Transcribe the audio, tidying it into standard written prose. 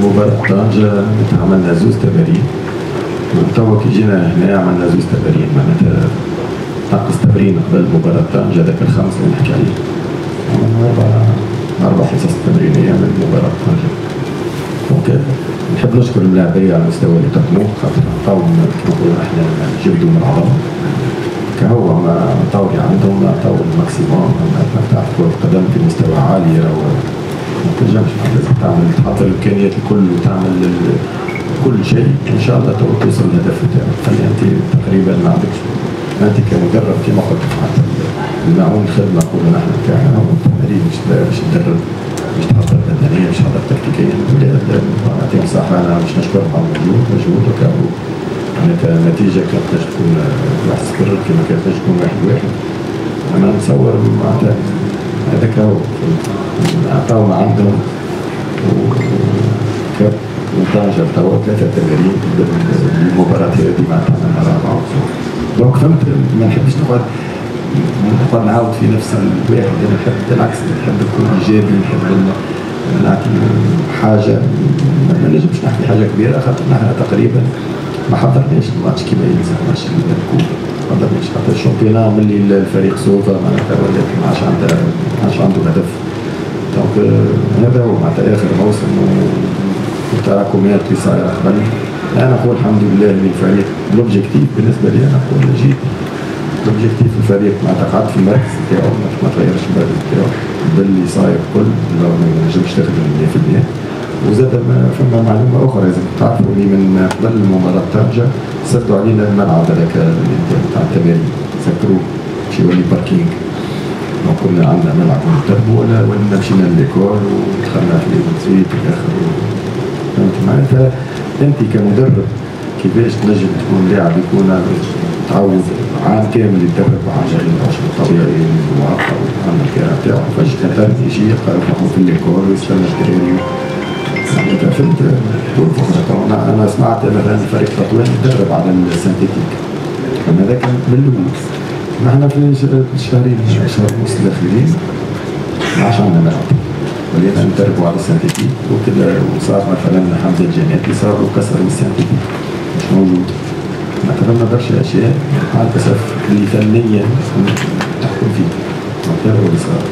مباراة طنجة عملنا زوز تمارين، وتوا كي جينا هنا عملنا زوز تمارين، معناتها ناقص تمرين قبل مباراة طنجة هذاك الخمس اللي نحكي عليه. عملنا أربع حصص تمرينية من مباراة طنجة. دونك نحب نشكر الملاعبية على المستوى اللي قدموه، خاطر عطاو كما نقولوا احنا جبدوا من العظم. كهو ما عطاو عندهم عطاو الماكسيموم تاع كرة القدم في مستوى عالي. ما تنجمش لازم تعمل تحط الامكانيات الكل وتعمل كل شيء ان شاء الله توصل للهدف بتاعك. خلي انت تقريبا ما عندكش انت كمدرب كما قلت حتى المعون الخدمه نقولوا نحن بتاعنا هو التمارين باش تدرب، باش تحضر بدنيا، باش تحضر تكتيكيا. يعطيهم الصحه، انا باش نشكرهم على مجهودك. معناتها النتيجه كانت تكون 1-0 كما كانت تكون 1-1. انا نتصور معناتها هذاك هو عطاو ما عندهم وطنجة توا 3 تمارين المباراة هذه معناتها عملنا 4. دونك فهمت ما نحبش نقعد نعاود في نفس الواحد. انا نحب بالعكس نحب نكون ايجابي، نحب نعطي حاجة. ما نجمش نحكي حاجة كبيرة خاطر نحن تقريبا ما حضرناش الماتش كيما يلزم، ماتش الكوب ما حضرناش خاطر الشامبيونا ملي الفريق صوفا معناتها ولات ما عادش عنده هدف. دونك هذا هو معناتها اخر موسم والتراكمات اللي صايره قبل. انا نقول الحمد لله ان الفريق الاوبجيكتيف بالنسبه لي انا نقول جيد. الاوبجيكتيف الفريق معناتها قعد في المركز نتاعو ما تغيرش المركز نتاعو باللي صاير كل لو ما نجمش تخدم 100%. وزاد فما معلومه اخرى لازم تعرفوا اللي من قبل مباراه طنجه سدوا علينا الملعب هذاك تاع التمارين، سكروه باش يولي باركينغ. كنا عندنا ملعب نرتبوا ولا مشينا لليكول ودخلنا في البيت في الاخر. فهمت معناتها انت كمدرب كيفاش تنجم تكون لاعب يكون تعود عام كامل يتدرب على النشاط الطبيعي المعقد وعمل الكلام تاعو، فجأة يجي يلقى روحه في الليكول ويستنى الدراري. معناتها فهمت انا سمعت مثلا فريق تطوان يتدرب على السنتيتيك، هذا كان من الاول. نحن في الشهرين شهر ونص الاخيرين ما عادش عندنا ملعب، ولينا ندربوا على السنتيتيك وكذا. وصار مثلا حمزه الجناتي صار كسر السنتيتيك مش موجود. مثلا برشا اشياء مع الاسف اللي فنيا تحكم فيه. هذا هو اللي صار.